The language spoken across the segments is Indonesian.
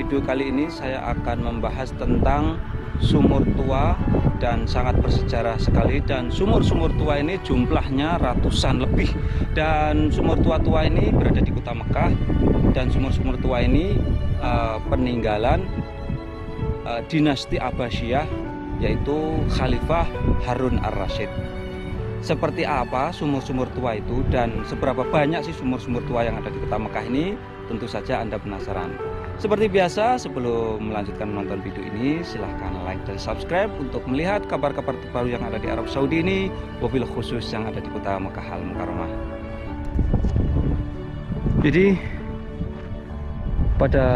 video kali ini saya akan membahas tentang sumur tua dan sangat bersejarah sekali. Dan sumur-sumur tua ini jumlahnya ratusan lebih. Dan sumur tua-tua ini berada di kota Mekah. Dan sumur-sumur tua ini peninggalan dinasti Abbasiyah, yaitu Khalifah Harun ar-Rasyid. Seperti apa sumur-sumur tua itu dan seberapa banyak sih sumur-sumur tua yang ada di kota Mekah ini? Tentu saja Anda penasaran. Seperti biasa, sebelum melanjutkan menonton video ini, silahkan like dan subscribe untuk melihat kabar-kabar terbaru yang ada di Arab Saudi ini, wabil khusus yang ada di kota Mekah Al-Mukarramah. Jadi pada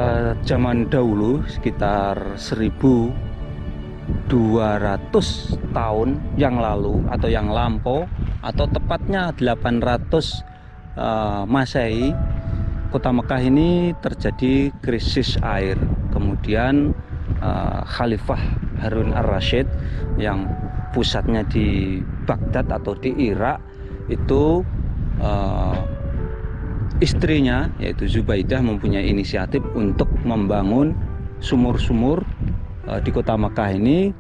zaman dahulu, sekitar 1200 tahun yang lalu atau yang lampau, atau tepatnya 800 Masehi, kota Mekah ini terjadi krisis air. Kemudian Khalifah Harun ar-Rasyid yang pusatnya di Baghdad atau di Irak itu istrinya yaitu Zubaidah mempunyai inisiatif untuk membangun sumur-sumur di kota Mekah ini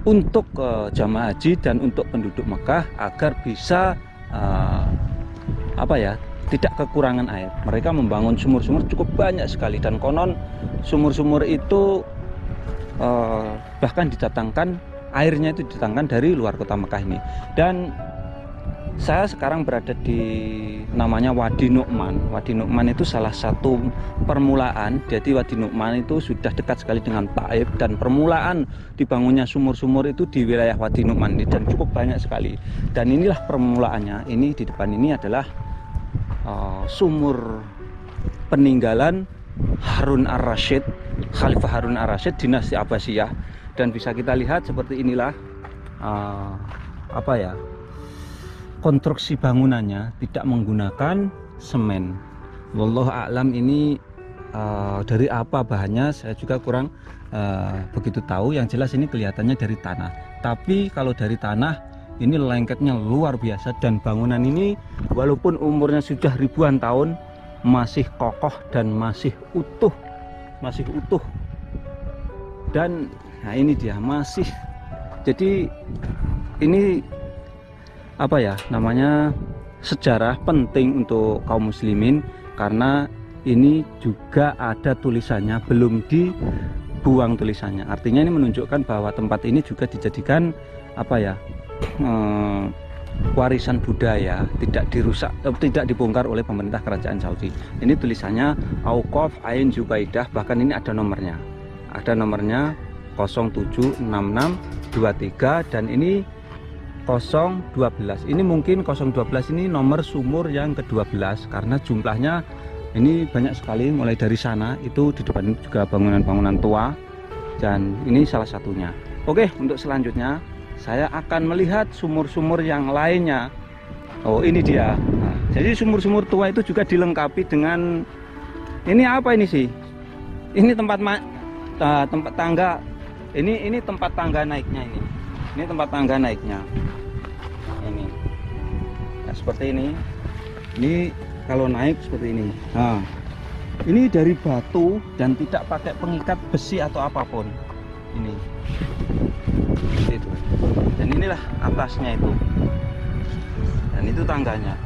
untuk jamaah haji dan untuk penduduk Mekah agar bisa tidak kekurangan air. Mereka membangun sumur-sumur cukup banyak sekali, dan konon sumur-sumur itu bahkan didatangkan, airnya itu didatangkan dari luar kota Mekah ini. Dan saya sekarang berada di namanya Wadi Nu'man. Wadi Nu'man itu salah satu permulaan. Jadi Wadi Nu'man itu sudah dekat sekali dengan Taif, dan permulaan dibangunnya sumur-sumur itu di wilayah Wadi Nu'man ini, dan cukup banyak sekali. Dan inilah permulaannya. Ini di depan ini adalah sumur peninggalan Harun ar-Rasyid, Khalifah Harun ar-Rasyid dinasti Abbasiyah. Dan bisa kita lihat seperti inilah konstruksi bangunannya tidak menggunakan semen. Wallahu a'lam ini dari apa bahannya saya juga kurang begitu tahu. Yang jelas ini kelihatannya dari tanah. Tapi kalau dari tanah ini lengketnya luar biasa, dan bangunan ini walaupun umurnya sudah ribuan tahun masih kokoh dan masih utuh. Dan nah ini dia masih. Jadi ini sejarah penting untuk kaum muslimin, karena ini juga ada tulisannya, belum dibuang tulisannya. Artinya ini menunjukkan bahwa tempat ini juga dijadikan warisan budaya, tidak dirusak, tidak dibongkar oleh pemerintah kerajaan Saudi. Ini tulisannya Auqaf Ain Zubaidah, bahkan ini ada nomornya. Ada nomornya 076623, dan ini 012. Ini mungkin 012 ini nomor sumur yang ke-12, karena jumlahnya ini banyak sekali. Mulai dari sana itu di depan juga bangunan-bangunan tua, dan ini salah satunya. Oke, untuk selanjutnya saya akan melihat sumur-sumur yang lainnya. Oh, ini dia. Nah, jadi sumur-sumur tua itu juga dilengkapi dengan ini apa ini sih? Ini tempat tangga. Ini tempat tangga naiknya ini. Ini tempat tangga naiknya. Ini. Nah, seperti ini. Ini kalau naik seperti ini. Nah, ini dari batu dan tidak pakai pengikat besi atau apapun. Ini. Itu. Dan inilah atasnya itu. Dan itu tangganya.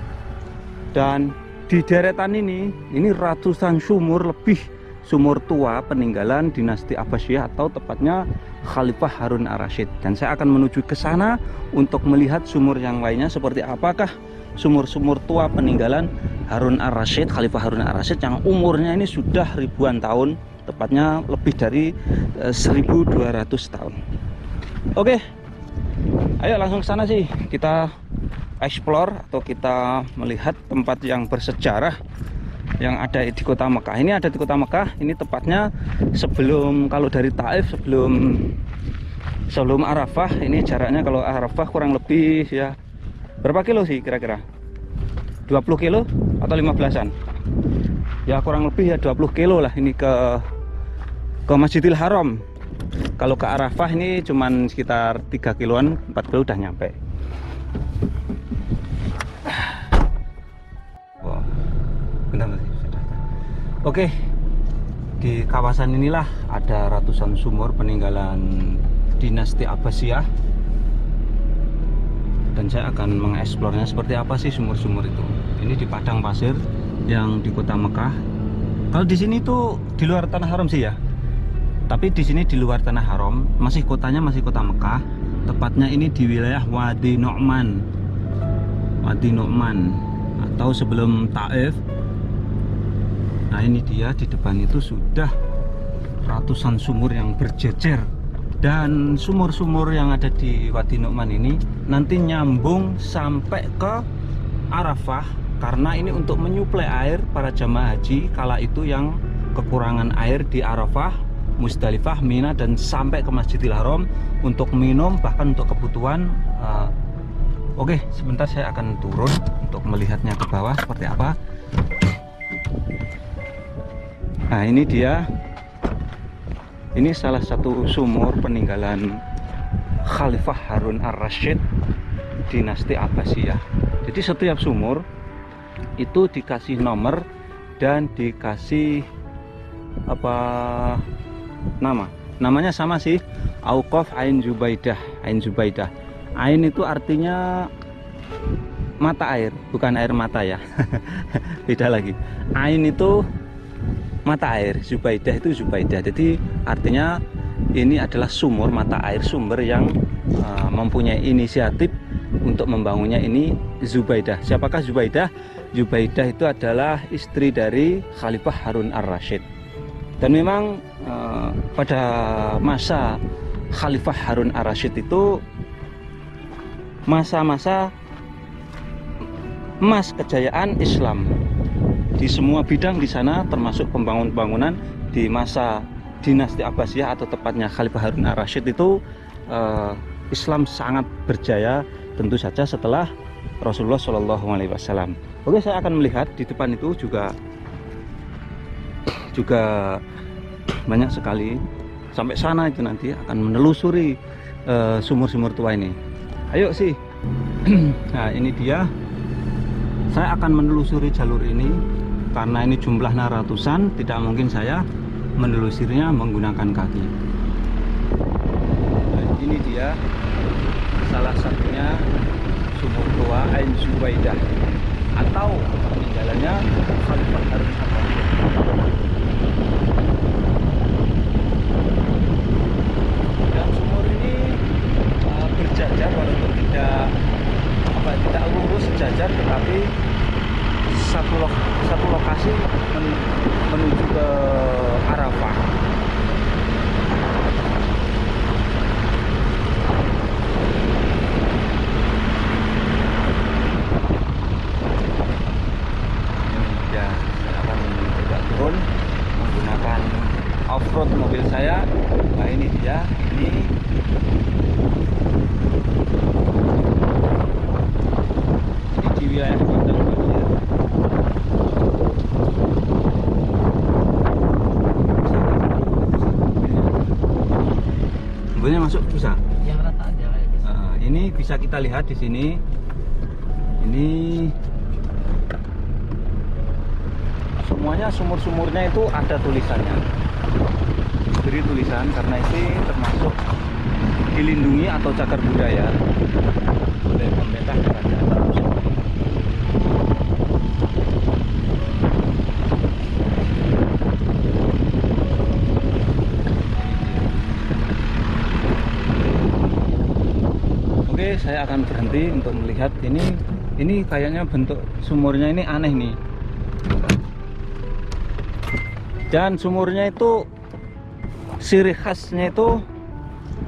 Dan di deretan ini ratusan sumur lebih, sumur tua peninggalan dinasti Abbasiyah atau tepatnya Khalifah Harun ar-Rasyid. Dan saya akan menuju ke sana untuk melihat sumur yang lainnya seperti apakah sumur-sumur tua peninggalan Harun ar-Rasyid, Khalifah Harun ar-Rasyid yang umurnya ini sudah ribuan tahun, tepatnya lebih dari 1200 tahun. Oke, ayo langsung ke sana sih, kita explore atau kita melihat tempat yang bersejarah yang ada di kota Mekah. Ini ada di kota Mekah, ini tepatnya sebelum, kalau dari Taif sebelum Arafah. Ini jaraknya kalau Arafah kurang lebih ya berapa kilo sih kira-kira? 20 kilo atau 15-an? Ya kurang lebih ya 20 kilo lah ini ke Masjidil Haram. Kalau ke Arafah ini cuman sekitar 3 kiloan, 4 kilo udah nyampe. Wow. Bentar. Oke. Di kawasan inilah ada ratusan sumur peninggalan dinasti Abbasiyah, dan saya akan mengeksplornya seperti apa sih sumur-sumur itu. Ini di padang pasir yang di kota Mekah. Kalau di sini tuh di luar tanah haram sih ya, tapi di sini di luar tanah haram, masih kotanya masih kota Mekah. Tepatnya ini di wilayah Wadi Nu'man, Wadi Nu'man atau sebelum Taif. Nah ini dia, di depan itu sudah ratusan sumur yang berjejer, dan sumur-sumur yang ada di Wadi Nu'man ini nanti nyambung sampai ke Arafah, karena ini untuk menyuplai air para jamaah haji kala itu yang kekurangan air di Arafah, Musdalifah, Mina, dan sampai ke Masjidil Haram untuk minum, bahkan untuk kebutuhan. Oke, sebentar saya akan turun untuk melihatnya ke bawah seperti apa. Nah ini dia, ini salah satu sumur peninggalan Khalifah Harun ar-Rasyid dinasti Abbasiyah. Jadi setiap sumur itu dikasih nomor dan dikasih apa namanya sama sih, Auqaf Ain Zubaidah. Ain Zubaidah, Ain itu artinya mata air, bukan air mata ya. Beda lagi. Ain itu mata air, Zubaidah itu Zubaidah. Jadi artinya ini adalah sumur mata air, sumber yang mempunyai inisiatif untuk membangunnya ini Zubaidah. Siapakah Zubaidah? Zubaidah itu adalah istri dari Khalifah Harun ar-Rasyid. Dan memang pada masa Khalifah Harun ar-Rasyid itu masa-masa emas kejayaan Islam di semua bidang di sana, termasuk pembangunan di masa dinasti Abbasiyah atau tepatnya Khalifah Harun ar-Rasyid itu Islam sangat berjaya, tentu saja setelah Rasulullah Shallallahu Alaihi Wasallam. Oke, saya akan melihat di depan itu juga banyak sekali, sampai sana itu nanti akan menelusuri sumur-sumur tua ini. Ayo sih. Nah ini dia, saya akan menelusuri jalur ini karena ini jumlahnya ratusan, tidak mungkin saya menelusurinya menggunakan kaki. Nah, ini dia salah satunya sumur tua Ain Zubaidah atau peninggalannya Khalifah Harun ar-Rasyid. Dan sumur ini berjajar, walaupun tidak lurus sejajar, tetapi satu lokasi menuju ke Arafah. Ya, saya akan coba turun menggunakan off-road mobil saya. Nah ini dia, ini di wilayah Padang Pasir. Mobilnya masuk bisa? Yang rata aja kayak gitu. Ini bisa kita lihat di sini. Ini semuanya sumur-sumurnya itu ada tulisannya. Beri tulisan karena ini termasuk dilindungi atau cagar budaya oleh pemerintah kerajaan Arab Saudi. Oke, saya akan berhenti untuk melihat ini kayaknya bentuk sumurnya ini aneh nih. Dan sumurnya itu ciri khasnya itu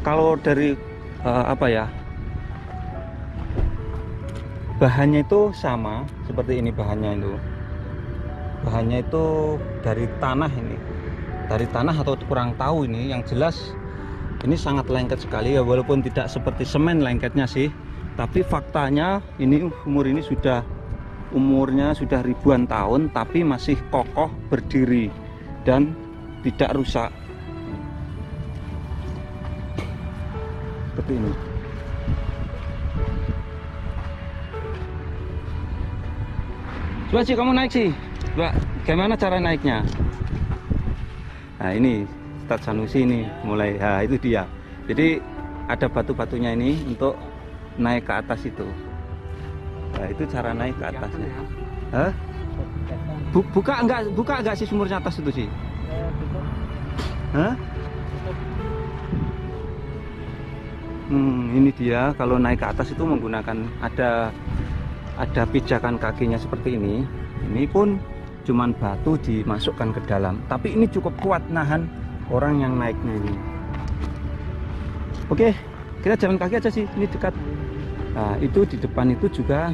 kalau dari bahannya itu sama seperti ini. Bahannya itu dari tanah, ini dari tanah atau kurang tahu ini. Yang jelas ini sangat lengket sekali ya, walaupun tidak seperti semen lengketnya sih, tapi faktanya ini sumur ini umurnya sudah ribuan tahun tapi masih kokoh berdiri dan tidak rusak seperti ini. Coba sih kamu naik sih, coba gimana cara naiknya? Nah ini Ustadz Sanusi ini mulai, nah itu dia. Jadi ada batu-batunya ini untuk naik ke atas itu. Nah itu cara naik ke atasnya. Hah? Buka enggak sih sumurnya atas itu sih? Hah? Ini dia kalau naik ke atas itu menggunakan ada pijakan kakinya seperti ini. Ini pun cuman batu dimasukkan ke dalam, tapi ini cukup kuat nahan orang yang naiknya ini. Oke, kita jalan kaki aja sih, ini dekat. Nah itu di depan itu juga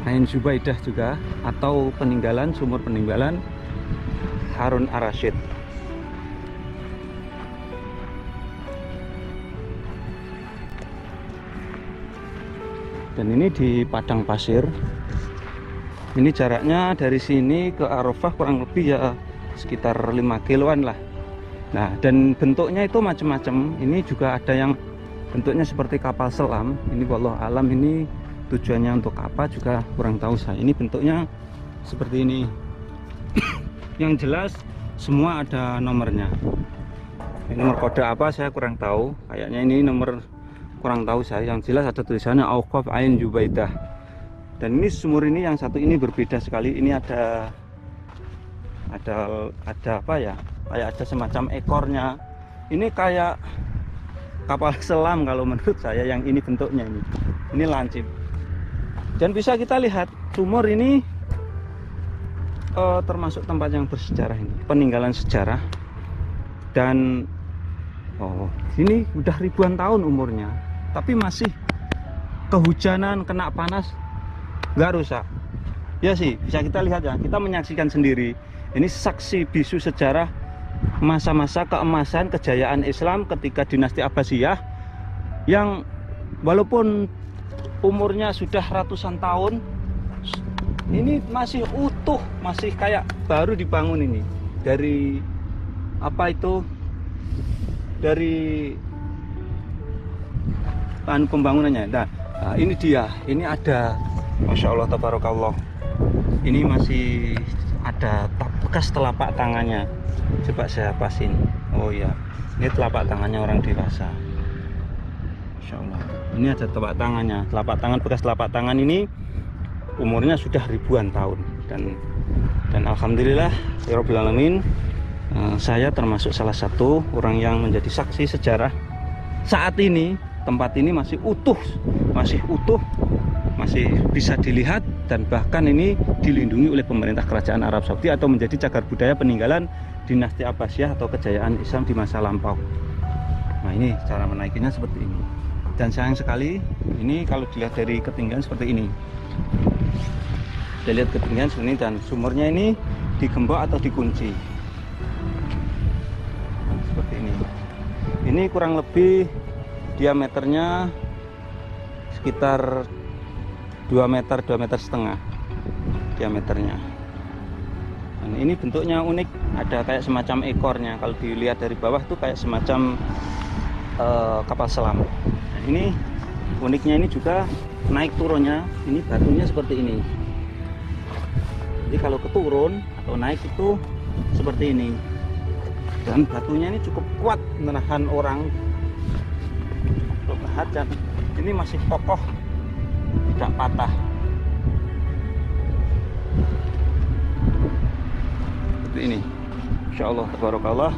Ain Zubaidah juga, atau peninggalan, sumur peninggalan Harun ar-Rasyid. Dan ini di padang pasir. Ini jaraknya dari sini ke Arafah kurang lebih ya sekitar 5 kiloan lah. Nah, dan bentuknya itu macam-macam. Ini juga ada yang bentuknya seperti kapal selam. Ini wallahu alam ini tujuannya untuk apa juga kurang tahu saya. Ini bentuknya seperti ini. Yang jelas semua ada nomornya. Ini nomor kode apa saya kurang tahu. Kayaknya ini nomor kurang tahu saya. Yang jelas ada tulisannya Auqaf Ain Zubaidah. Dan ini sumur ini yang satu ini berbeda sekali. Ini ada apa ya? Kayak ada semacam ekornya. Ini kayak kapal selam kalau menurut saya. Yang ini bentuknya ini lancip. Dan bisa kita lihat sumur ini termasuk tempat yang bersejarah ini, peninggalan sejarah. Dan ini udah ribuan tahun umurnya, tapi masih kehujanan, kena panas nggak rusak. Ya sih, bisa kita lihat ya, kita menyaksikan sendiri. Ini saksi bisu sejarah masa-masa keemasan kejayaan Islam ketika dinasti Abbasiyah, yang walaupun umurnya sudah ratusan tahun, ini masih utuh, masih kayak baru dibangun ini. Dari apa itu? Dari bahan pembangunannya. Nah, ini dia. Ini ada, masya Allah, tabarakallah. Ini masih ada bekas telapak tangannya. Coba saya pasin. Oh iya, ini telapak tangannya orang dewasa. Masya Allah. Ini ada telapak tangannya. Bekas telapak tangan ini umurnya sudah ribuan tahun. Dan alhamdulillah ya rabbil alamin, saya termasuk salah satu orang yang menjadi saksi sejarah. Saat ini tempat ini masih utuh, masih bisa dilihat, dan bahkan ini dilindungi oleh pemerintah kerajaan Arab Saudi atau menjadi cagar budaya peninggalan dinasti Abbasiyah atau kejayaan Islam di masa lampau. Nah ini cara menaikinya seperti ini. Dan sayang sekali ini kalau dilihat dari ketinggian seperti ini. Kita lihat ketinggian seperti ini, dan sumurnya ini digembok atau dikunci. Nah, seperti ini. Ini kurang lebih diameternya sekitar 2 meter setengah diameternya. Dan ini bentuknya unik, ada kayak semacam ekornya. Kalau dilihat dari bawah tuh kayak semacam kapal selam. Nah, ini uniknya ini juga naik turunnya, ini batunya seperti ini. Jadi kalau keturun atau naik itu seperti ini. Dan batunya ini cukup kuat menahan orang, cukup berat, dan ini masih kokoh, tidak patah. Seperti ini. Insya Allah tabarakallah.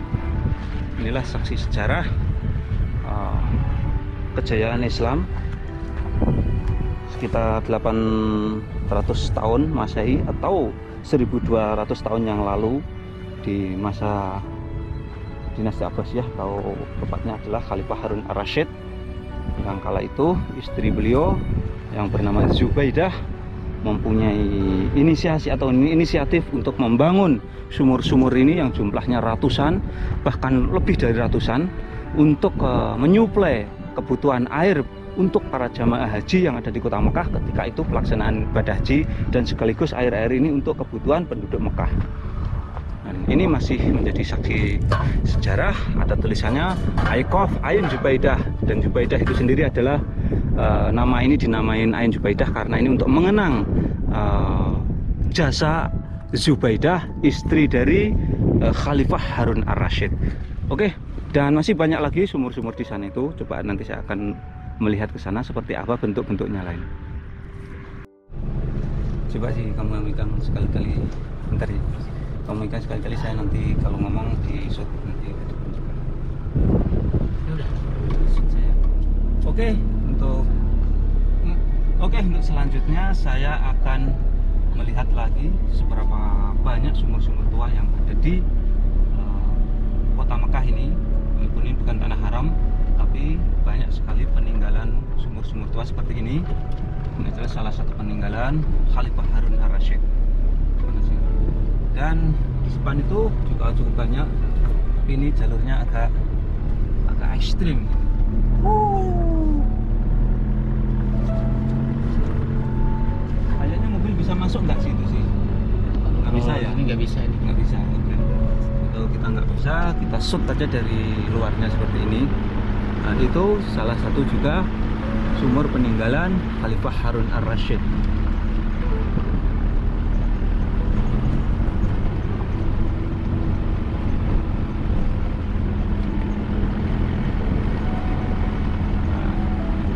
Inilah saksi sejarah kejayaan Islam sekitar 800 tahun Masehi atau 1200 tahun yang lalu, di masa dinasti Abbasiyah, atau tepatnya adalah Khalifah Harun ar-Rasyid. Yang kala itu istri beliau yang bernama Zubaidah mempunyai inisiatif untuk membangun sumur-sumur ini yang jumlahnya ratusan, bahkan lebih dari ratusan, untuk menyuplai kebutuhan air untuk para jamaah haji yang ada di kota Mekah ketika itu pelaksanaan ibadah haji, dan sekaligus air-air ini untuk kebutuhan penduduk Mekah. Dan ini masih menjadi saksi sejarah. Ada tulisannya Auqaf Ain Zubaidah, dan Zubaidah itu sendiri adalah nama ini dinamain Ain Zubaidah karena ini untuk mengenang jasa Zubaidah, istri dari Khalifah Harun ar-Rasyid. Oke, dan masih banyak lagi sumur-sumur di sana itu. Coba nanti saya akan melihat ke sana seperti apa bentuk-bentuknya lain. Coba sih kamu ikan sekali-kali, bentar ya. Kamu ikan sekali-kali, saya nanti kalau ngomong di shoot nanti ke depan juga. Ya udah, shoot saya. Oke, untuk selanjutnya saya akan melihat lagi seberapa banyak sumur-sumur tua yang ada di kota Mekah ini. Walaupun ini bukan tanah haram, tapi banyak sekali peninggalan sumur-sumur tua seperti ini. Ini adalah salah satu peninggalan Khalifah Harun ar-Rasyid. Dan di depan itu juga cukup banyak, tapi ini jalurnya agak ekstrim. Kayaknya mobil bisa masuk nggak sih itu sih? Nggak bisa ya? Ini nggak bisa, ini Nggak bisa. Oke. Kalau kita nggak bisa, kita shoot aja dari luarnya seperti ini. Nah, itu salah satu juga sumur peninggalan Khalifah Harun ar-Rasyid.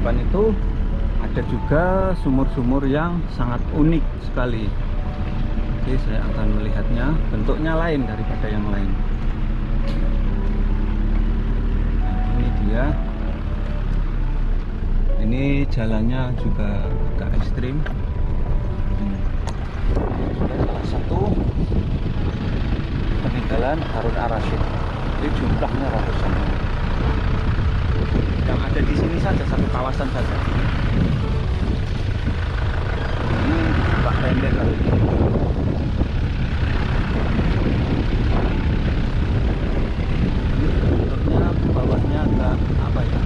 Depan itu ada juga sumur-sumur yang sangat unik sekali. Oke, saya akan melihatnya, bentuknya lain daripada yang lain. Nah, ini dia. Ini jalannya juga agak ekstrim. Sudah salah satu peninggalan Harun ar-Rasyid. Ini jumlahnya ratusan. Yang ada di sini saja satu kawasan saja. Ini Pak pendek kali ini. Bentuknya bawahnya agak apa ya?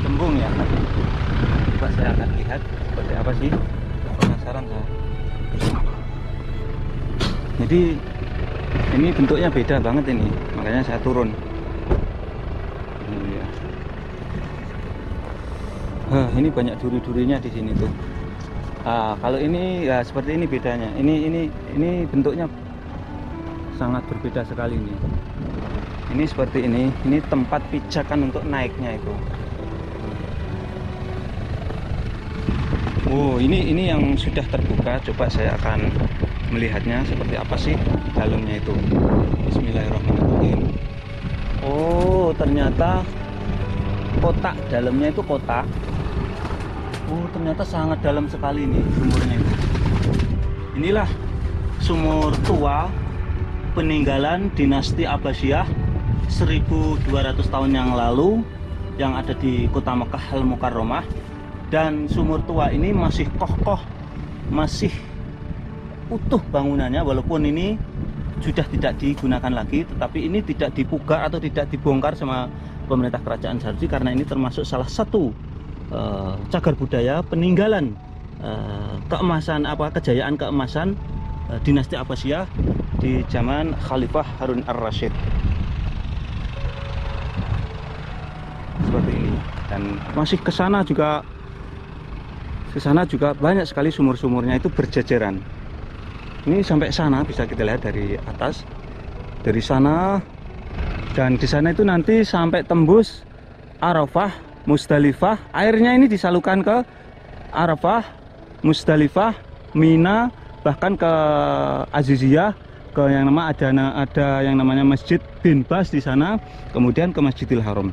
Cembung ya. Coba saya akan lihat seperti apa sih. Penasaran saya. Jadi ini bentuknya beda banget ini, makanya saya turun. Ini banyak duri-durinya di sini tuh. Kalau ini ya seperti ini bedanya. Ini bentuknya sangat berbeda sekali ini. Ini seperti ini. Ini tempat pijakan untuk naiknya itu. Oh, ini yang sudah terbuka. Coba saya akan melihatnya seperti apa sih dalamnya itu. Bismillahirrahmanirrahim. Oh, ternyata kotak, dalamnya itu kotak. Oh, ternyata sangat dalam sekali nih sumurnya itu. Inilah sumur tua peninggalan dinasti Abbasiyah 1200 tahun yang lalu yang ada di kota Mekah Al-Mukarramah. Dan sumur tua ini masih kokoh, masih utuh bangunannya, walaupun ini sudah tidak digunakan lagi, tetapi ini tidak dipugar atau tidak dibongkar sama pemerintah kerajaan Saudi karena ini termasuk salah satu cagar budaya peninggalan keemasan kejayaan keemasan dinasti Abbasiyah di zaman Khalifah Harun ar-Rasyid. Seperti ini. Dan masih ke sana juga banyak sekali sumur-sumurnya itu berjajaran. Ini sampai sana bisa kita lihat dari atas, dari sana, dan di sana itu nanti sampai tembus Arafah, Musdalifah. Airnya ini disalurkan ke Arafah, Musdalifah, Mina, bahkan ke Aziziyah, ke yang ada yang namanya Masjid bin Bas di sana, kemudian ke Masjidil Haram.